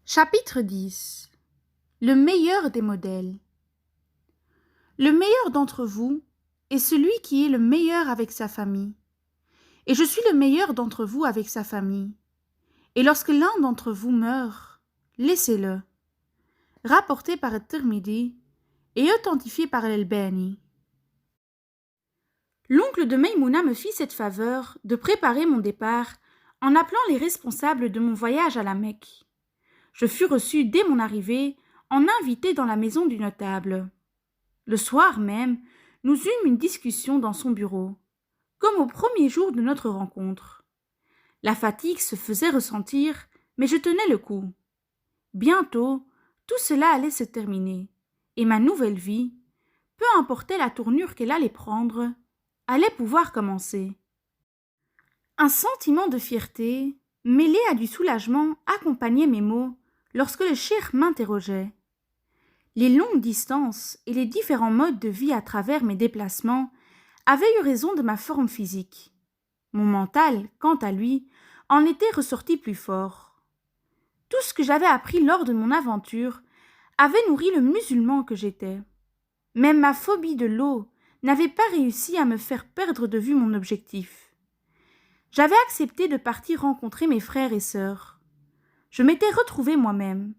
Chapitre 10. Le meilleur des modèles. Le meilleur d'entre vous est celui qui est le meilleur avec sa famille. Et je suis le meilleur d'entre vous avec sa famille. Et lorsque l'un d'entre vous meurt, laissez-le. Rapporté par At-Tirmidhi et authentifié par Al-Albani. L'oncle de Maïmouna me fit cette faveur de préparer mon départ en appelant les responsables de mon voyage à la Mecque. Je fus reçu dès mon arrivée en invité dans la maison du notable. Le soir même, nous eûmes une discussion dans son bureau, comme au premier jour de notre rencontre. La fatigue se faisait ressentir, mais je tenais le coup. Bientôt, tout cela allait se terminer, et ma nouvelle vie, peu importait la tournure qu'elle allait prendre, allait pouvoir commencer. Un sentiment de fierté, mêlé à du soulagement, accompagnait mes mots lorsque le cheikh m'interrogeait. Les longues distances et les différents modes de vie à travers mes déplacements avaient eu raison de ma forme physique. Mon mental, quant à lui, en était ressorti plus fort. Tout ce que j'avais appris lors de mon aventure avait nourri le musulman que j'étais. Même ma phobie de l'eau n'avait pas réussi à me faire perdre de vue mon objectif. J'avais accepté de partir rencontrer mes frères et sœurs. Je m'étais retrouvée moi-même.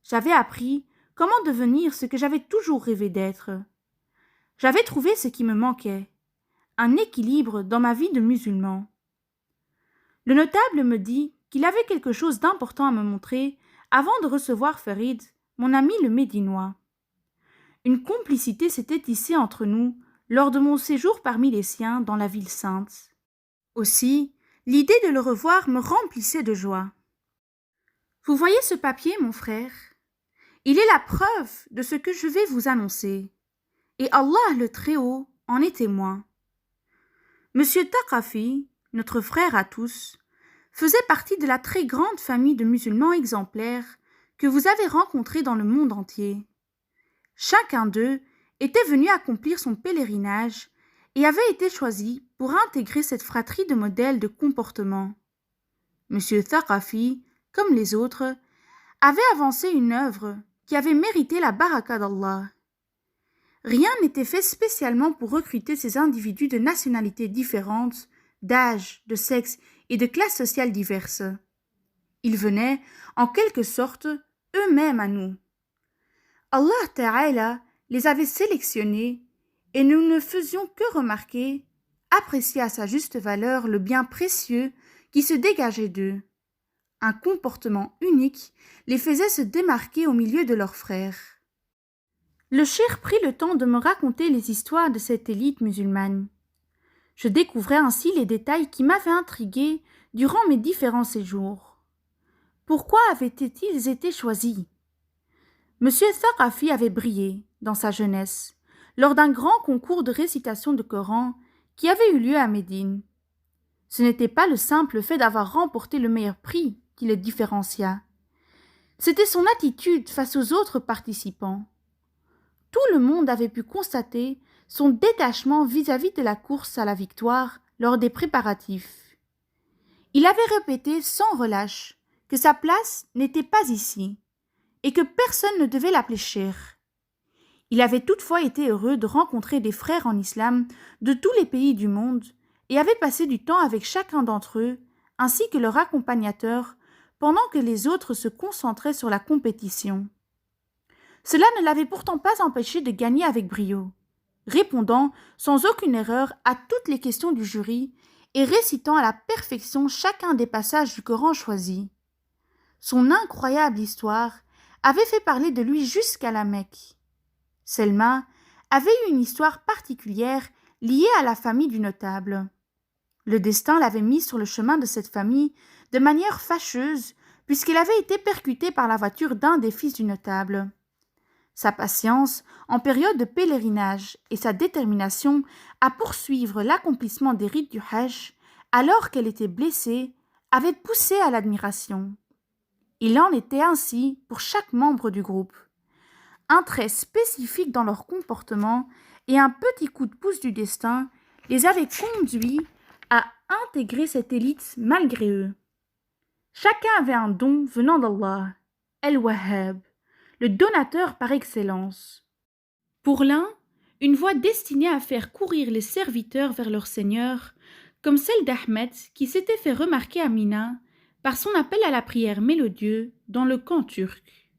J'avais appris comment devenir ce que j'avais toujours rêvé d'être. J'avais trouvé ce qui me manquait, un équilibre dans ma vie de musulman. Le notable me dit qu'il avait quelque chose d'important à me montrer avant de recevoir Farid, mon ami le Médinois. Une complicité s'était tissée entre nous lors de mon séjour parmi les siens dans la ville sainte. Aussi, l'idée de le revoir me remplissait de joie. Vous voyez ce papier, mon frère? Il est la preuve de ce que je vais vous annoncer. Et Allah le Très-Haut en est témoin. Monsieur Thaqafi, notre frère à tous, faisait partie de la très grande famille de musulmans exemplaires que vous avez rencontrés dans le monde entier. Chacun d'eux était venu accomplir son pèlerinage et avait été choisi pour intégrer cette fratrie de modèles de comportement. Monsieur Thaqafi, comme les autres, avait avancé une œuvre qui avait mérité la baraka d'Allah. Rien n'était fait spécialement pour recruter ces individus de nationalités différentes, d'âge, de sexe et de classes sociales diverses. Ils venaient, en quelque sorte, eux-mêmes à nous. Allah Ta'ala les avait sélectionnés et nous ne faisions que remarquer, apprécier à sa juste valeur le bien précieux qui se dégageait d'eux. Un comportement unique les faisait se démarquer au milieu de leurs frères. Le cheikh prit le temps de me raconter les histoires de cette élite musulmane. Je découvrais ainsi les détails qui m'avaient intrigué durant mes différents séjours. Pourquoi avaient-ils été choisis? Monsieur Thaqafi avait brillé, dans sa jeunesse, lors d'un grand concours de récitation de Coran qui avait eu lieu à Médine. Ce n'était pas le simple fait d'avoir remporté le meilleur prix qui le différencia. C'était son attitude face aux autres participants. Tout le monde avait pu constater son détachement vis-à-vis de la course à la victoire lors des préparatifs. Il avait répété sans relâche que sa place n'était pas ici et que personne ne devait l'appeler cheikh. Il avait toutefois été heureux de rencontrer des frères en islam de tous les pays du monde et avait passé du temps avec chacun d'entre eux ainsi que leur accompagnateur pendant que les autres se concentraient sur la compétition. Cela ne l'avait pourtant pas empêché de gagner avec brio, répondant sans aucune erreur à toutes les questions du jury et récitant à la perfection chacun des passages du Coran choisi. Son incroyable histoire avait fait parler de lui jusqu'à la Mecque. Selma avait eu une histoire particulière liée à la famille du notable. Le destin l'avait mis sur le chemin de cette famille de manière fâcheuse puisqu'elle avait été percutée par la voiture d'un des fils du notable. Sa patience en période de pèlerinage et sa détermination à poursuivre l'accomplissement des rites du Hajj alors qu'elle était blessée avaient poussé à l'admiration. Il en était ainsi pour chaque membre du groupe. Un trait spécifique dans leur comportement et un petit coup de pouce du destin les avaient conduits à intégrer cette élite malgré eux. Chacun avait un don venant d'Allah. El-Wahhab, le donateur par excellence. Pour l'un, une voie destinée à faire courir les serviteurs vers leur Seigneur, comme celle d'Ahmed qui s'était fait remarquer à Mina par son appel à la prière mélodieux dans le camp turc.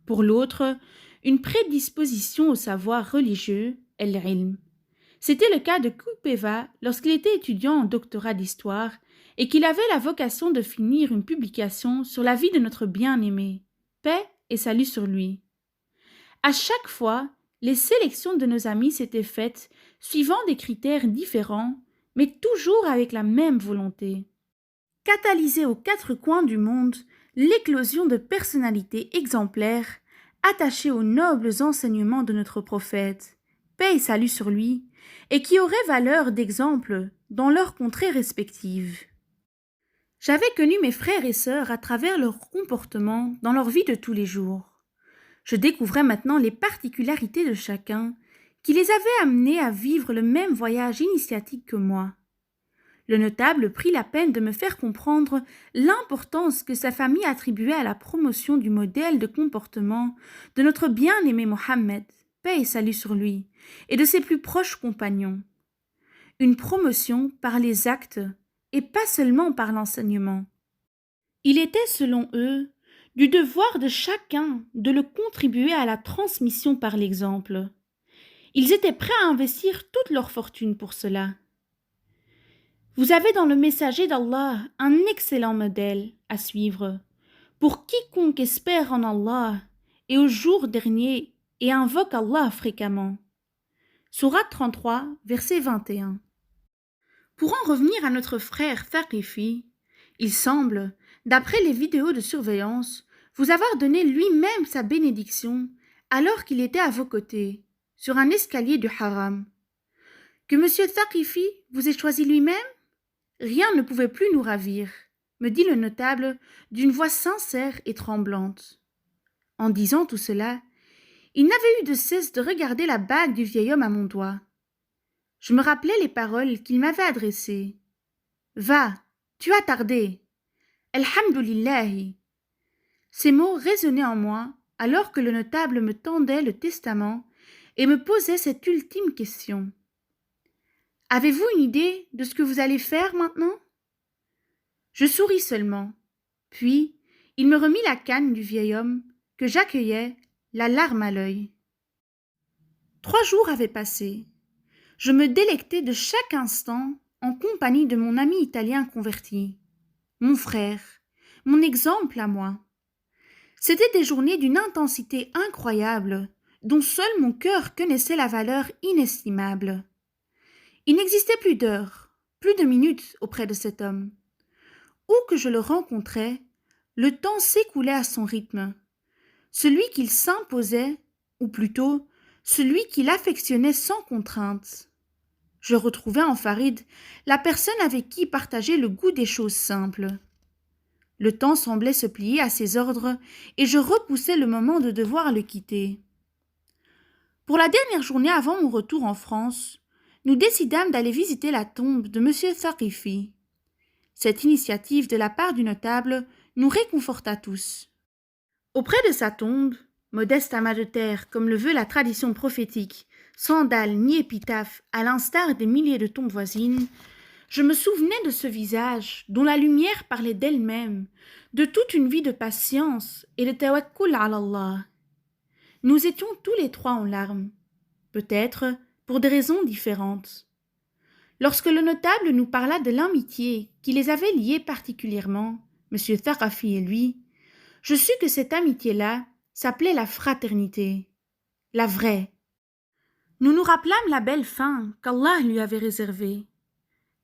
Pour l'autre, une prédisposition au savoir religieux, el-ilm. C'était le cas de Kupeva lorsqu'il était étudiant en doctorat d'histoire et qu'il avait la vocation de finir une publication sur la vie de notre bien-aimé, paix et salut sur lui. À chaque fois, les sélections de nos amis s'étaient faites suivant des critères différents, mais toujours avec la même volonté. Catalyser aux quatre coins du monde l'éclosion de personnalités exemplaires attachées aux nobles enseignements de notre prophète, paix et salut sur lui, et qui auraient valeur d'exemple dans leurs contrées respectives. J'avais connu mes frères et sœurs à travers leur comportement dans leur vie de tous les jours. Je découvrais maintenant les particularités de chacun qui les avaient amenés à vivre le même voyage initiatique que moi. Le notable prit la peine de me faire comprendre l'importance que sa famille attribuait à la promotion du modèle de comportement de notre bien-aimé Mohammed, paix et salut sur lui, et de ses plus proches compagnons. Une promotion par les actes et pas seulement par l'enseignement. Il était, selon eux, du devoir de chacun de le contribuer à la transmission par l'exemple. Ils étaient prêts à investir toute leur fortune pour cela. Vous avez dans le messager d'Allah un excellent modèle à suivre pour quiconque espère en Allah et au jour dernier et invoque Allah fréquemment. Sourate 33, verset 21. Pour en revenir à notre frère Thaqifi, il semble, d'après les vidéos de surveillance, vous avoir donné lui-même sa bénédiction alors qu'il était à vos côtés, sur un escalier du haram. Que M. Thaqifi vous ait choisi lui-même? Rien ne pouvait plus nous ravir, me dit le notable d'une voix sincère et tremblante. En disant tout cela, il n'avait eu de cesse de regarder la bague du vieil homme à mon doigt. Je me rappelais les paroles qu'il m'avait adressées. « Va, tu as tardé. Alhamdulillahi. » Ces mots résonnaient en moi alors que le notable me tendait le testament et me posait cette ultime question. « Avez-vous une idée de ce que vous allez faire maintenant ?» Je souris seulement. Puis, il me remit la canne du vieil homme que j'accueillais, la larme à l'œil. 3 jours avaient passé. Je me délectais de chaque instant en compagnie de mon ami italien converti, mon frère, mon exemple à moi. C'étaient des journées d'une intensité incroyable, dont seul mon cœur connaissait la valeur inestimable. Il n'existait plus d'heures, plus de minutes auprès de cet homme. Où que je le rencontrais, le temps s'écoulait à son rythme. Celui qu'il s'imposait, ou plutôt, celui qu'il affectionnait sans contrainte. Je retrouvais en Farid la personne avec qui partager le goût des choses simples. Le temps semblait se plier à ses ordres et je repoussais le moment de devoir le quitter. Pour la dernière journée avant mon retour en France, nous décidâmes d'aller visiter la tombe de M. Thaqifi. Cette initiative de la part du notable nous réconforta tous. Auprès de sa tombe, modeste amas de terre comme le veut la tradition prophétique, sans dalle ni épitaphe à l'instar des milliers de tombes voisines, je me souvenais de ce visage dont la lumière parlait d'elle-même, de toute une vie de patience et de tawakkul ala Allah. Nous étions tous les 3 en larmes, peut-être pour des raisons différentes. Lorsque le notable nous parla de l'amitié qui les avait liés particulièrement, M. Thaqafi et lui, je sus que cette amitié-là s'appelait la fraternité, la vraie. Nous nous rappelâmes la belle fin qu'Allah lui avait réservée.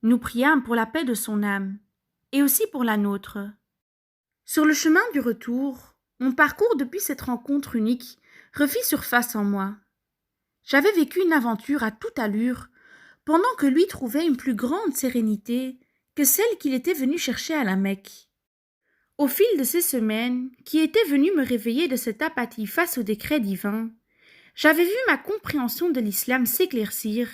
Nous priâmes pour la paix de son âme, et aussi pour la nôtre. Sur le chemin du retour, mon parcours depuis cette rencontre unique refit surface en moi. J'avais vécu une aventure à toute allure, pendant que lui trouvait une plus grande sérénité que celle qu'il était venu chercher à la Mecque. Au fil de ces semaines, qui étaient venues me réveiller de cette apathie face au décret divin, j'avais vu ma compréhension de l'islam s'éclaircir,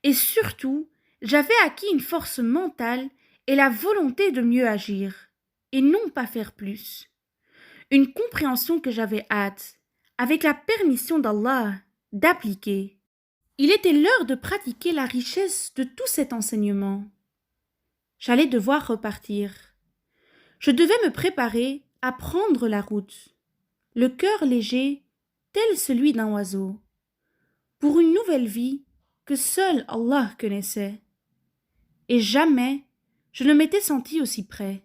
et surtout, j'avais acquis une force mentale et la volonté de mieux agir, et non pas faire plus. une compréhension que j'avais hâte, avec la permission d'Allah, d'appliquer. Il était l'heure de pratiquer la richesse de tout cet enseignement. J'allais devoir repartir. Je devais me préparer à prendre la route, le cœur léger, tel celui d'un oiseau, pour une nouvelle vie que seul Allah connaissait. Et jamais je ne m'étais senti aussi près.